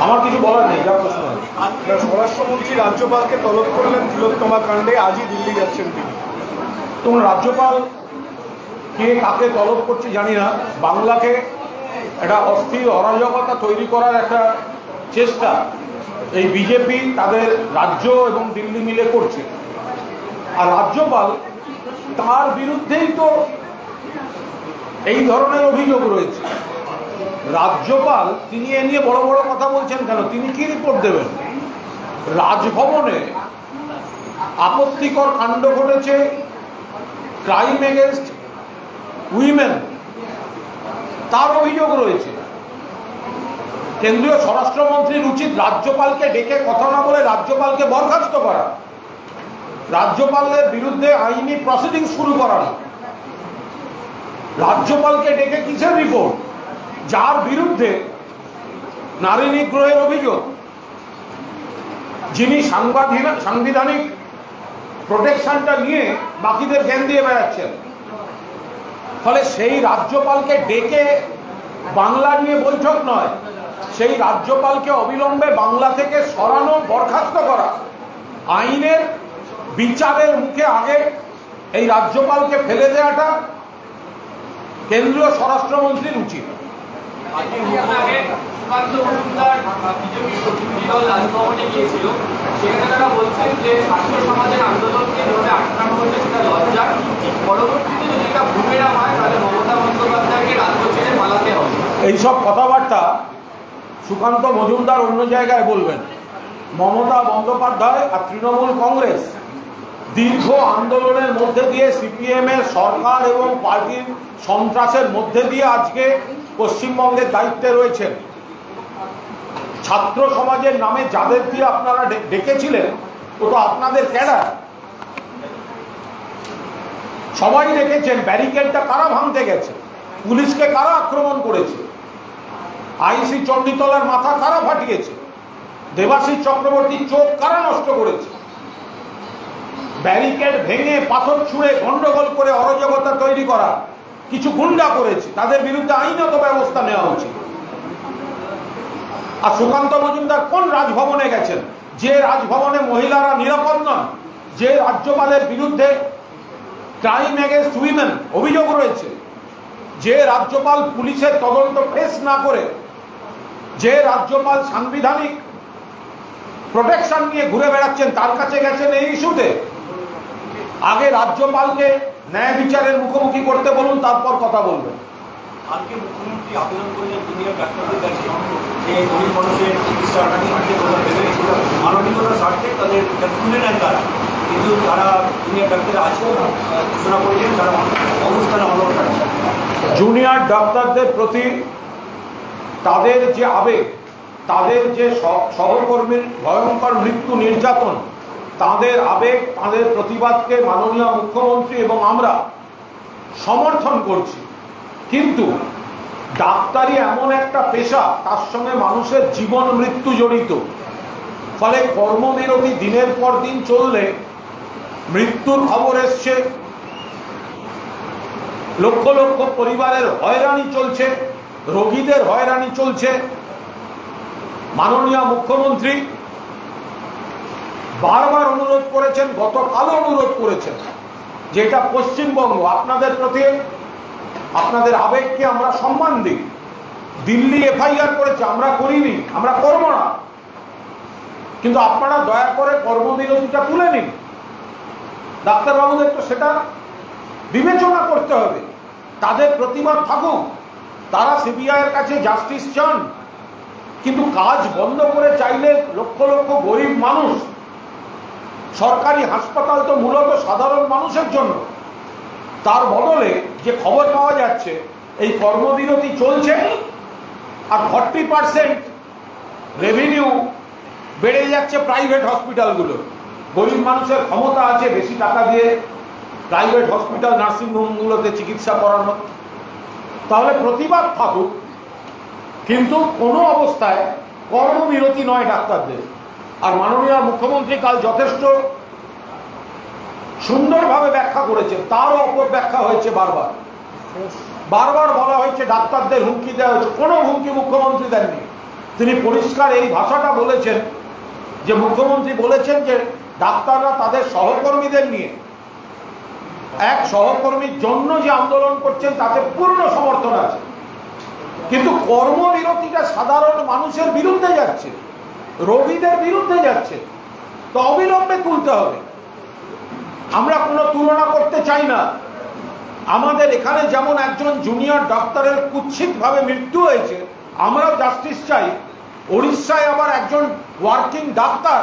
আমার কিছু বলার নেই, যা প্রশ্ন। স্বরাষ্ট্রমন্ত্রী রাজ্যপালকে তলব করলেন তিলোত্তমা কাণ্ডে, আজই দিল্লি যাচ্ছেন তিনি। তখন রাজ্যপাল কে কাকে তলব করছে জানি না। বাংলাকে একটা অস্থির অরাজকতা তৈরি করার একটা চেষ্টা এই বিজেপি তাদের রাজ্য এবং দিল্লি মিলে করছে। আর রাজ্যপাল তার বিরুদ্ধেই তো এই ধরনের অভিযোগ রয়েছে। রাজ্যপাল তিনি এ নিয়ে বড় বড় কথা বলছেন কেন? তিনি কি রিপোর্ট দেবেন? রাজভবনে আপত্তিকর কাণ্ড ঘটেছে, ক্রাইম এগেনস্ট উইমেন, তার অভিযোগ রয়েছে। কেন্দ্রীয় স্বরাষ্ট্রমন্ত্রীর উচিত রাজ্যপালকে ডেকে কথা না বলে রাজ্যপালকে বরখাস্ত করা, রাজ্যপালের বিরুদ্ধে আইনি প্রসিডিং শুরু করা। রাজ্যপালকে ডেকে কিসের রিপোর্ট? যার বিরুদ্ধে নারী নিগ্রহের অভিযোগ, যিনি সাংবিধানিক প্রোটেকশনটা নিয়ে বাকিদের জ্ঞান দিয়ে বেড়াচ্ছেন। ফলে সেই রাজ্যপালকে ডেকে বাংলা নিয়ে বৈঠক নয়, সেই রাজ্যপালকে অবিলম্বে বাংলা থেকে সরানো, বরখাস্ত করা, আইনের বিচারের মুখে আগে এই রাজ্যপালকে ফেলে দেওয়াটা কেন্দ্রীয় স্বরাষ্ট্রমন্ত্রীর উচিত। এইসব কথাবার্তা সুকান্ত মজুমদার অন্য জায়গায় বলবেন। মমতা বন্দ্যোপাধ্যায় আর তৃণমূল কংগ্রেস দীর্ঘ আন্দোলনের মধ্যে দিয়ে সিপিএম এর সরকার এবং পার্টির সন্ত্রাসের মধ্যে দিয়ে আজকে পশ্চিমবঙ্গের দায়িত্বে রয়েছেন। ছাত্র সমাজের নামে যাদের দিয়ে আপনারা ডেকেছিলেন ও তো আপনাদের ক্যাডার। সবাই দেখেছেন ব্যারিকেডটা কারা ভাঙতে গেছে, পুলিশকে কারা আক্রমণ করেছে, আইসি চণ্ডীতলার মাথা কারা ফাটিয়েছে, দেবাশিস চক্রবর্তীর চোখ কারা নষ্ট করেছে। ব্যারিকেড ভেঙে পাথর ছুঁড়ে গন্ডগোল করে অরাজকতা তৈরি করা কিছু গুন্ডা করেছে, তাদের বিরুদ্ধে আইনত ব্যবস্থা নেওয়া উচিত। আর সুকান্ত মজুমদার কোন রাজভবনে গেছেন? যে রাজভবনে মহিলারা নিরাপদ নন, যে রাজ্যপালের বিরুদ্ধে ক্রাইম এগেনস্ট উইমেন অভিযোগ রয়েছে, যে রাজ্যপাল পুলিশের তদন্ত ফেস না করে, যে রাজ্যপাল সাংবিধানিক প্রোটেকশন নিয়ে ঘুরে বেড়াচ্ছেন, তার কাছে গেছেন এই ইস্যুতে। আগে রাজ্যপালকে ন্যায় বিচারের মুখোমুখি করতে বলুন, তারপর কথা বলবেন। আজকে মুখ্যমন্ত্রী আবেদন করেছেন জুনিয়র ডাক্তারদের কাছে যে গরিব মানুষের চিকিৎসা মানবিকতার স্বার্থে তাদের তুলে নেন তারা, কিন্তু তারা জুনিয়র ডাক্তার আজকেও ঘোষণা করেছেন তারা অবস্থানে অনড় থাকছে। জুনিয়র ডাক্তারদের প্রতি তাদের যে আবেগ, তাদের যে সহকর্মীর ভয়ঙ্কর মৃত্যু, নির্যাতন, তাদের আবেগ, তাদের প্রতিবাদকে মাননীয় মুখ্যমন্ত্রী এবং আমরা সমর্থন করছি। কিন্তু ডাক্তারি এমন একটা পেশা, তার সঙ্গে মানুষের জীবন মৃত্যু জড়িত। ফলে কর্মবিরতি দিনের পর দিন চললে মৃত্যুর খবর এসছে, লক্ষ লক্ষ পরিবারের হয়রানি চলছে, রোগীদের হয়রানি চলছে। মাননীয় মুখ্যমন্ত্রী বারবার অনুরোধ করেছেন, গতকালও অনুরোধ করেছেন যে এটা পশ্চিমবঙ্গ, আপনাদের প্রতি আপনাদের আবেগকে আমরা সম্মান দিই। দিল্লি এফআইআর করেছে, আমরা করিনি, আমরা করব না, কিন্তু আপনারা দয়া করে কর্মবিরতিটা তুলে নিন। ডাক্তারবাবুদের তো সেটা বিবেচনা করতে হবে। তাদের প্রতিবাদ থাকুক, তারা সিবিআই এর কাছে জাস্টিস চান, কিন্তু কাজ বন্ধ করে চাইলে লক্ষ লক্ষ গরিব মানুষ, সরকারি হাসপাতাল তো মূলত সাধারণ মানুষের জন্য, তার বদলে যে খবর পাওয়া যাচ্ছে এই কর্মবিরতি চলছে আর 40% রেভিনিউ বেড়ে যাচ্ছে প্রাইভেট হসপিটালগুলো। গরিব মানুষের ক্ষমতা আছে বেশি টাকা দিয়ে প্রাইভেট হসপিটাল, নার্সিংহোমগুলোতে চিকিৎসা করানো। তাহলে প্রতিবাদ থাকুক, কিন্তু কোনো অবস্থায় কর্মবিরতি নয় ডাক্তারদের। আর মাননীয় মুখ্যমন্ত্রী কাল যথেষ্ট সুন্দরভাবে ব্যাখ্যা করেছেন, তারও অপব্যাখ্যা হয়েছে বারবার। বারবার বলা হয়েছে ডাক্তারদের হুমকি দেওয়া হয়েছে, কোনো হুমকি মুখ্যমন্ত্রী দেননি। তিনি পরিষ্কার এই ভাষাটা বলেছেন যে মুখ্যমন্ত্রী বলেছেন যে ডাক্তাররা তাদের সহকর্মীদের নিয়ে এক সহকর্মীর জন্য যে আন্দোলন করছেন তাতে পূর্ণ সমর্থন আছে, কিন্তু কর্মবিরতিটা সাধারণ মানুষের বিরুদ্ধে যাচ্ছে, রোগীদের বিরুদ্ধে যাচ্ছে, তো অবিলম্বে তুলতে হবে। আমরা কোনো তুলনা করতে চাই না। আমাদের এখানে যেমন একজন জুনিয়র ডাক্তারের কুৎসিতভাবে মৃত্যু হয়েছে, আমরাও জাস্টিস চাই। উড়িষ্যায় আবার একজন ওয়ার্কিং ডাক্তার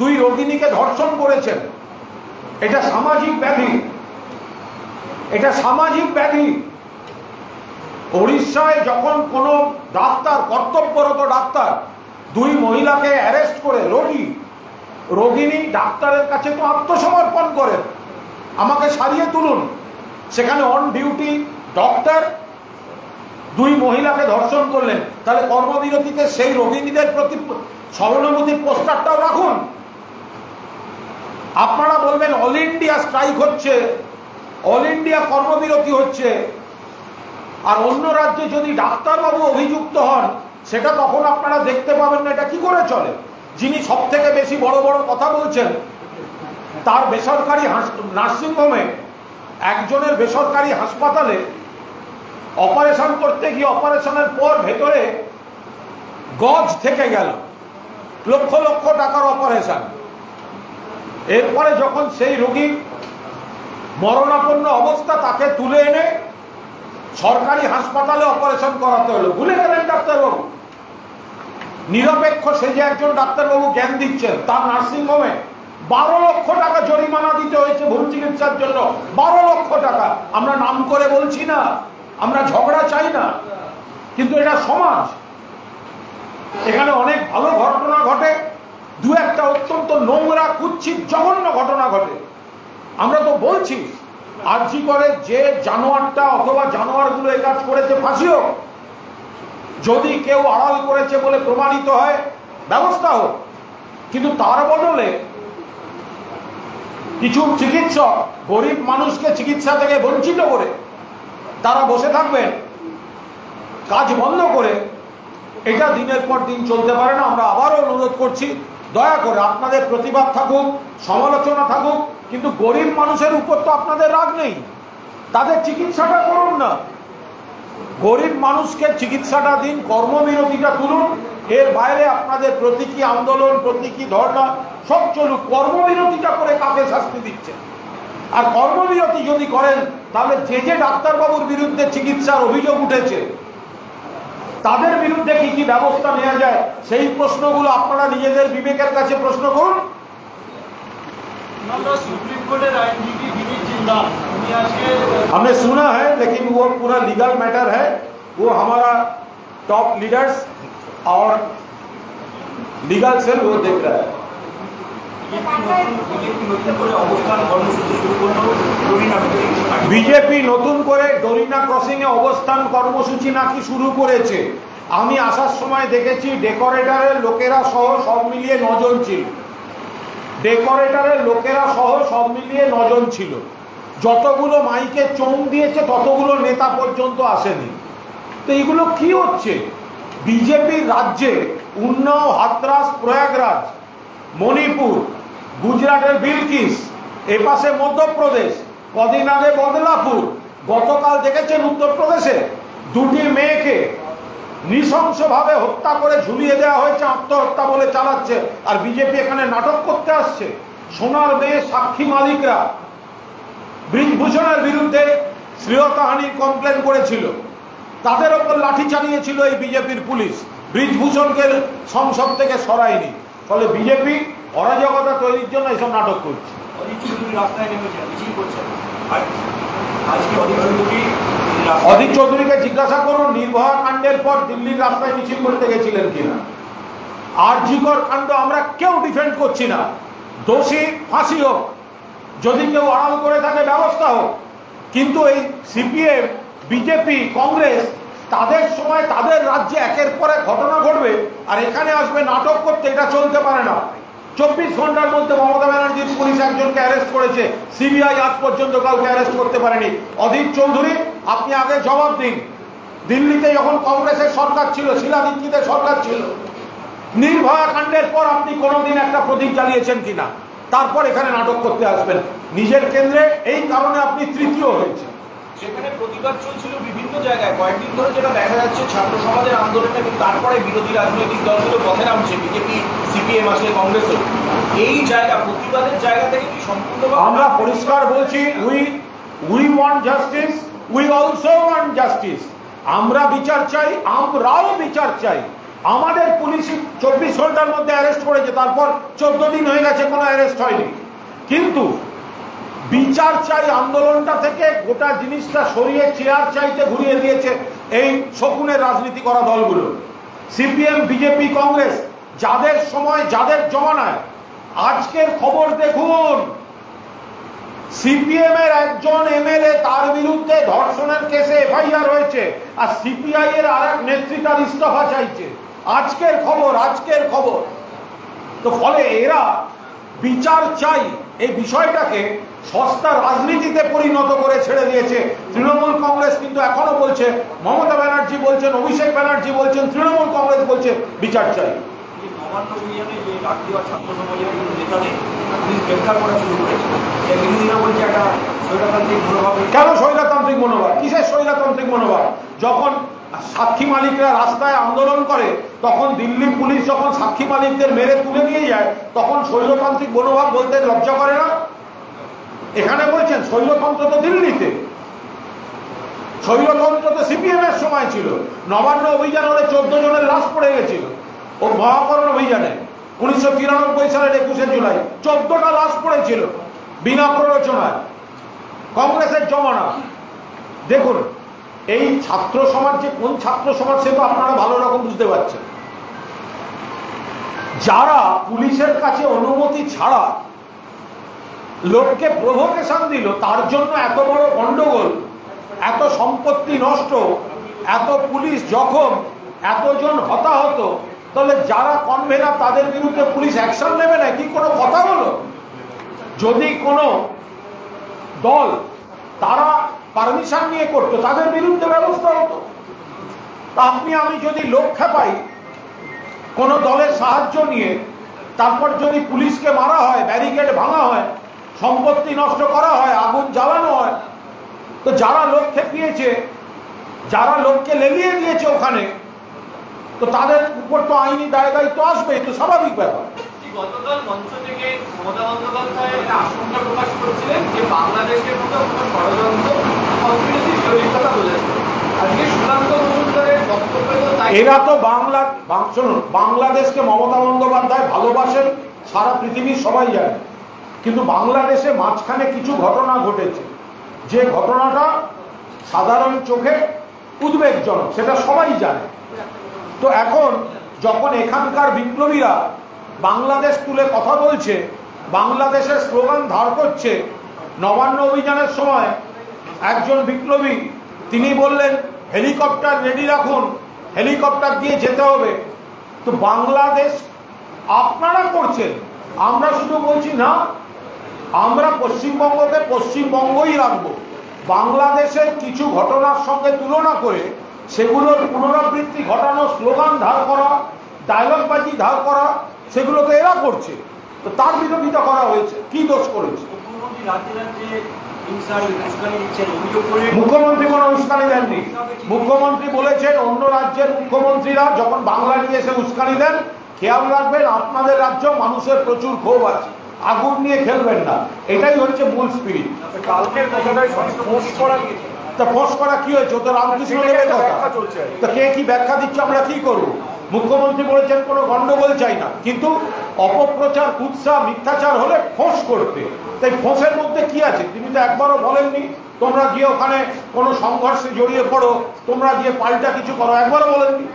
2 রোগিণীকে ধর্ষণ করেছেন। এটা সামাজিক ব্যাধি, এটা সামাজিক ব্যাধি। উড়িষ্যায় যখন কোনো ডাক্তার, কর্তব্যরত ডাক্তার 2 মহিলাকে অ্যারেস্ট করে, রোগিণী ডাক্তারের কাছে তো আত্মসমর্পণ করেন, আমাকে সারিয়ে তুলুন, সেখানে অন ডিউটি ডক্টর 2 মহিলাকে ধর্ষণ করলেন, তাহলে কর্মবিরতিতে সেই রোগিণীদের প্রতি সহানুভূতির পোস্টারটাও রাখুন। আপনারা বলবেন অল ইন্ডিয়া স্ট্রাইক হচ্ছে, অল ইন্ডিয়া কর্মবিরতি হচ্ছে, আর অন্য রাজ্যে যদি ডাক্তারবাবু অভিযুক্ত হন সেটা তখন আপনারা দেখতে পাবেন না। এটা কি করে চলে? যিনি সব থেকে বেশি বড় বড় কথা বলছেন, তার বেসরকারি নার্সিংহোমে, একজনের বেসরকারি হাসপাতালে অপারেশন করতে গিয়ে অপারেশনের পর ভেতরে গজ থেকে গেল, লক্ষ লক্ষ টাকার অপারেশন। এরপরে যখন সেই রোগী মরণাপন্ন অবস্থা, তাকে তুলে এনে সরকারি হাসপাতালে অপারেশন করাতে হলো। ভুলে গেলেন ডাক্তারবাবু? নিরপেক্ষ সেজে একজন ডাক্তারবাবু জ্ঞান দিচ্ছেন, তার নার্সিংহোমে 12 লক্ষ টাকা জরিমানা দিতে হয়েছে ভুল চিকিৎসার জন্য। 12 লক্ষ টাকা। আমরা নাম করে বলছি না, আমরা ঝগড়া চাই না, কিন্তু এটা সমাজ। এখানে অনেক ভালো ঘটনা ঘটে, 2-1টা অত্যন্ত নোংরা, কুৎসিত, জঘন্য ঘটনা ঘটে। আমরা তো বলছি আরজি করে যে জানোয়ারটা অথবা জানোয়ারগুলো এই কাজ করেছে, ফাঁসি হোক। যদি কেউ আড়াল করেছে বলে প্রমাণিত হয়, ব্যবস্থা হোক। কিন্তু তার বদলে কিছু চিকিৎসক গরিব মানুষকে চিকিৎসা থেকে বঞ্চিত করে তারা বসে থাকবেন কাজ বন্ধ করে, এটা দিনের পর দিন চলতে পারে না। আমরা আবারও অনুরোধ করছি, দয়া করে আপনাদের প্রতিবাদ থাকুক, সমালোচনা থাকুক, কিন্তু গরিব মানুষের উপর তো আপনাদের রাগ নেই, তাদের চিকিৎসাটা করুন না। গরিব মানুষকে চিকিৎসাটা দিন, কর্মবিরতিটা তুলুন। এর বাইরে আপনাদের প্রতীকী আন্দোলন, প্রতীকী ধর্ণা সব চলুক। কর্মবিরতিটা করে কাকে শাস্তি দিচ্ছেন? আর কর্মবিরতি যদি করেন, তাহলে যে ডাক্তারবাবুর বিরুদ্ধে চিকিৎসার অভিযোগ উঠেছে তাদের বিরুদ্ধে কি কি ব্যবস্থা নেওয়া যায়, সেই প্রশ্নগুলো আপনারা নিজেদের বিবেকের কাছে প্রশ্ন করুন। सुप्रीम कोर्ट आईनजीवी विनीत जिंदाल हमने सुना है, लेकिन वो पूरा लीगल मैटर है। वो हमारा टॉप लीडर्स और लीगल सेल वो देख रहा है। বিজেপি নতুন করে ডরিনা ক্রসিং এ অবস্থান কর্মসূচি নাকি শুরু করেছে। আমি আসার সময় দেখেছি ডেকোরেটরের লোকেরা সহ সব মিলিয়ে 9 জন ছিল। ডেকোরেটরের লোকেরা সহ সব মিলিয়ে 9 জন ছিল। যতগুলো মাইকে চোং দিয়েছে ততগুলো নেতা পর্যন্ত আসেনি। তো এগুলো কি হচ্ছে? বিজেপির রাজ্যে উন্নাও, হাতরাস, প্রয়াগরাজ, মণিপুর, গুজরাটের বিলকিস, এপাশে মধ্যপ্রদেশ, কদিন আগে বদলাপুর, গতকাল দেখেছেন উত্তরপ্রদেশে 2টি মেয়েকে নৃশংসভাবে হত্যা করে ঝুলিয়ে দেওয়া হয়েছে, আত্মহত্যা বলে চালাচ্ছে। আর বিজেপি এখানে নাটক করতে আসছে। সোনার মেয়ে সাক্ষী মালিকরা ব্রিজভূষণের বিরুদ্ধে শ্লীলতাহানির কমপ্লেন করেছিল, তাদের ওপর লাঠি চালিয়েছিল এই বিজেপির পুলিশ। ব্রিজভূষণকে সংসদ থেকে সরায়নি। ফলে বিজেপি অরাজকতা তৈরির জন্য এসব নাটক করছে। অধীর চৌধুরীকে জিজ্ঞাসা করুন নির্ভয়া কাণ্ডের পর দিল্লির রাস্তায় মিছিল করতে গেছিলেন কিনা। আরজি কর কাণ্ড আমরা কেউ ডিফেন্ড করছি না, দোষী ফাঁসি হোক, যদি কেউ আড়াল করে থাকে ব্যবস্থা হোক। কিন্তু এই সিপিএম, বিজেপি, কংগ্রেস তাদের সময় তাদের রাজ্যে একের পর এক ঘটনা ঘটবে আর এখানে আসবে নাটক করতে, এটা চলতে পারে না। 24 ঘন্টার মধ্যে মমতা ব্যানার্জির পুলিশ একজনকে অ্যারেস্ট করেছে, সিবিআই আজ পর্যন্ত কাউকে অ্যারেস্ট করতে পারেনি। অধীর চৌধুরী আপনি আগে জবাব দিন। দিল্লিতে যখন কংগ্রেসের সরকার ছিল, শিলা দীক্ষিতের সরকার ছিল, নির্ভয়া কাণ্ডের পর আপনি কোনোদিন একটা প্রদীপ জ্বালিয়েছেন কিনা? তারপর এখানে নাটক করতে আসবেন নিজের কেন্দ্রে। এই কারণে আপনি তৃতীয় হয়েছে। সেখানে প্রতিবাদ চলছিল বিভিন্ন জায়গায় কয়েকদিন ধরে, যেটা দেখা যাচ্ছে ছাত্র সমাজের আন্দোলনে, কিন্তু তারপরে বিরোধী রাজনৈতিক দলগুলো পথে নামছে, বিজেপি, সিপিএম আছে, কংগ্রেসও। এই জায়গা, প্রতিবাদের জায়গা থেকে কি সম্পূর্ণভাবে আমরা পরিষ্কার বলছি, we want justice, we also want justice. আমরা বিচার চাই, আমরাও বিচার চাই। আমাদের পুলিশ 24 ঘন্টার মধ্যে অ্যারেস্ট করেছে, তারপর 14 দিন হয়ে গেছে, কোনো অ্যারেস্ট হয়নি। কিন্তু বিচার চাই আন্দোলনটা থেকে গোটা জিনিসটা সরিয়ে চেয়ার চাইতে ঘুরিয়ে দিয়েছে এই শকুনের রাজনীতি করা দলগুলো, সিপিএম, বিজেপি, কংগ্রেস। যাদের সময়, যাদের জমানায়, আজকের খবর দেখুন, সিপিএম এর একজন এমএলএ, তার বিরুদ্ধে ধর্ষণের কেসে এফআইআর হয়েছে, আর সিপিআই এর আরেক নেত্রী তার ইস্তফা চাইছে। আজকের খবর, আজকের খবর। তো ফলে এরা বিচার চাই এই বিষয়টাকে সস্তা রাজনীতিতে পরিণত করে ছেড়ে দিয়েছে তৃণমূল কংগ্রেস। কিন্তু এখনো বলছে, মমতা ব্যানার্জি বলছেন, অভিষেক ব্যানার্জি বলছেন, তৃণমূল কংগ্রেস বলছে বিচার চাই। নবান্ন অভিযানে যে রাজনীতি ছাত্র সমাজের নেতাদের পুলিশ গ্রেপ্তার করা শুরু করেছে, বিরোধীরা বলছে একটা স্বৈরতান্ত্রিক মনোভাব। কেন স্বৈরতান্ত্রিক মনোভাব? কিসের স্বৈরতান্ত্রিক মনোভাব? যখন সাক্ষী মালিকরা রাস্তায় আন্দোলন করে, তখন দিল্লি পুলিশ যখন সাক্ষী মালিকদের মেরে তুলে নিয়ে যায়, তখন স্বৈরতান্ত্রিক মনোভাব বলতে লজ্জা করে না? এখানে বলছেন স্বৈরতন্ত্র তো দিল্লিতে, স্বৈরতন্ত্র তো সিপিএম এর সময় ছিল। নবান্ন অভিযান হলে 14 জনের লাশ পড়ে গেছিল। ও মহাকরণ অভিযানে 1993 সালের 21শে জুলাই 14টা লাশ পড়েছিল বিনা প্ররোচনায়, কংগ্রেসের জমানা। দেখুন, এই ছাত্র সমাজ যে কোন ছাত্র সমাজ, সে তো আপনারা ভালো রকম বুঝতে পারছেন। যারা পুলিশের কাছে অনুমতি ছাড়া লোককে প্রভোকেশন দিল, তার জন্য এত বড় গন্ডগোল, এত সম্পত্তি নষ্ট, এত পুলিশ জখম, এতজন হতাহত, তাহলে যারা কনভেনার তাদের বিরুদ্ধে পুলিশ অ্যাকশন নেবে না? কি কোনো কথা হলো? যদি কোনো দল তারা পারমিশন নিয়ে করতো, তাদের বিরুদ্ধে ব্যবস্থা হতো। আপনি আমি যদি লক্ষ্য পাই কোন দলের সাহায্য নিয়ে, তারপর যদি পুলিশকে মারা হয়, ব্যারিকেড ভাঙা হয়, সম্পত্তি নষ্ট করা হয়, আগুন জ্বালানো হয়, তো যারা লক্ষ্যে পেয়েছে, যারা লোককে লেলিয়ে দিয়েছে ওখানে, তো তাদের উপর তো আইনি দায় দায়িত্ব আসবে, তো স্বাভাবিক ব্যাপার। গতকাল মঞ্চ থেকে মমতা বন্দ্যোপাধ্যায় আশঙ্কা প্রকাশ করেছিলেন যে বাংলাদেশের মতো কোনো ষড়যন্ত্র কনস্পিরেসি তৈরির কথা বলেছেন। আজকে সুকান্ত মজুমদারের বক্তব্য এরা তো শুনুন, বাংলাদেশকে মমতা বন্দ্যোপাধ্যায় ভালোবাসেন, সারা পৃথিবীর সবাই জানে। কিন্তু বাংলাদেশে মাঝখানে কিছু ঘটনা ঘটেছে, যে ঘটনাটা সাধারণ চোখে উদ্বেগজনক, সেটা সবাই জানে। তো এখন যখন এখানকার বিপ্লবীরা বাংলাদেশ তুলে কথা বলছে, বাংলাদেশের স্লোগান ধার করছে, নবান্ন অভিযানের সময় একজন বিপ্লবী তিনি বললেন হেলিকপ্টার রেডি রাখুন, হেলিকপ্টার দিয়ে যেতে হবে। তো বাংলাদেশ আপনারা করছেন, আমরা শুধু বলছি না, আমরা পশ্চিমবঙ্গকে পশ্চিমবঙ্গই রাখবো। বাংলাদেশের কিছু ঘটনার সঙ্গে তুলনা করে সেগুলোর পুনরাবৃত্তি ঘটানো, স্লোগান ধার করা, ডায়লগবাজি ধার করা, সেগুলো তো এরা করছে। তো তার বিরোধিতা করা হয়েছে, কি দোষ করেছে? মুখ্যমন্ত্রী কোনো উস্কানি দেননি। মুখ্যমন্ত্রী বলেছেন অন্য রাজ্যের মুখ্যমন্ত্রীরা যখন বাংলা নিয়ে এসে উস্কানি দেন, খেয়াল রাখবেন আপনাদের রাজ্য মানুষের প্রচুর ক্ষোভ আছে, আগুন নিয়ে খেলবেন না। এটাই হচ্ছে মূল স্পিরিট। কালকের কথাটাই ফোর্স করা, তা ফোর্স করা কি হয়েছে? তো রামকৃষ্ণ দেবের কথা, তো কে কি ব্যাখ্যা দিচ্ছে, আমরা কি করবো? মুখ্যমন্ত্রী বলেছেন কোনো গন্ডগোল চাই না, কিন্তু অপপ্রচার, কুৎসা, মিথ্যাচার হলে ফোর্স করতে। তাই ফোর্সের মধ্যে কি আছে? তিনি তো একবারও বলেননি তোমরা গিয়ে ওখানে কোনো সংঘর্ষে জড়িয়ে পড়ো, তোমরা গিয়ে পাল্টা কিছু করো, একবারও বলেননি।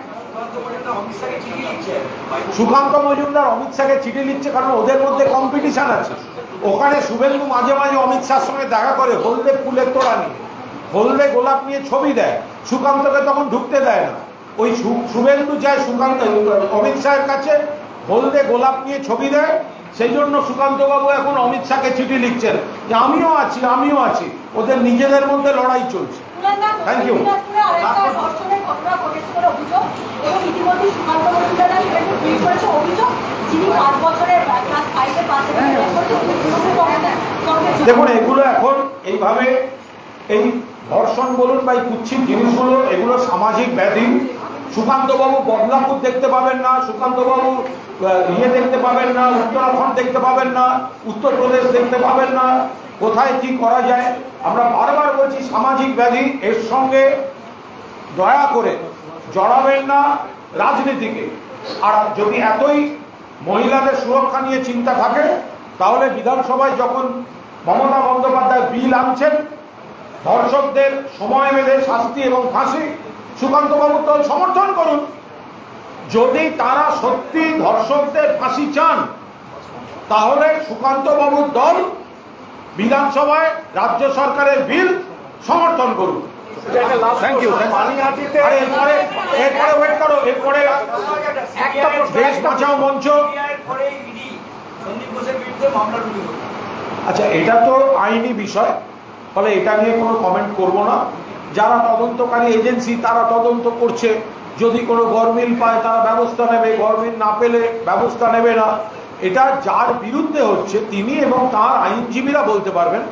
সুকান্ত মজুমদার অমিত শাহকে চিঠি লিখছে কারণ ওদের মধ্যে কম্পিটিশন আছে। ওখানে শুভেন্দু মাঝে মাঝে অমিত শাহর সঙ্গে দেখা করে, হলদে ফুলের তোড়া নিয়ে, হলদে গোলাপ নিয়ে ছবি দেয়, সুকান্তকে তখন ঢুকতে দেয় না। ওই শুভেন্দু যায় সুকান্ত অমিত শাহের কাছে, হলদে গোলাপ নিয়ে ছবি দেয়। সেই জন্য সুকান্ত বাবু এখন অমিত শাহকে চিঠি লিখছেন যে আমিও আছি, আমিও আছি। ওদের নিজেদের মধ্যে লড়াই চলছে। Thank you. দেখুন, এগুলো এখন এইভাবে এই ধর্ষণ বলুন বা এই কুৎসিত জিনিসগুলো, এগুলো সামাজিক ব্যাধি। সুকান্তবাবু বদলাপুর দেখতে পাবেন না, সুকান্তবাবু দেখতে পাবেন না, উত্তরাখণ্ড দেখতে পাবেন না, উত্তরপ্রদেশ দেখতে পাবেন না। কোথায় কি করা যায় আমরা বারবার বলছি, সামাজিক ব্যাধি। এর সঙ্গে দয়া করে জড়াবেন না রাজনীতিকে। আর যদি এতই মহিলাদের সুরক্ষা নিয়ে চিন্তা থাকে, তাহলে বিধানসভায় যখন মমতা বন্দ্যোপাধ্যায় বিল আনছেন ধর্ষকদের সময় বেঁধে শাস্তি এবং ফাঁসি, সুকান্তবাবুর দল সমর্থন করুন। যদি তারা সত্যি ধর্ষকদের ফাঁসি চান, তাহলে সুকান্তবাবুর দল বিধানসভায় রাজ্য সরকারের বিল সমর্থন করুন। Thank you. এরপরে ওয়েট করো, এরপরে দেশ বাঁচাও মঞ্চ। আচ্ছা, এটা তো আইনি বিষয়, ফলে এটা নিয়ে কোনো কমেন্ট করব না। যারা তদন্তকারী এজেন্সি তারা তদন্ত করছে, যদি কোনো গরমিল পায় তারা ব্যবস্থা নেবে, গরমিল না পেলে ব্যবস্থা নেবে না। এটা যার বিরুদ্ধে হচ্ছে তিনি এবং তার আইনজীবীরা বলতে পারবেন।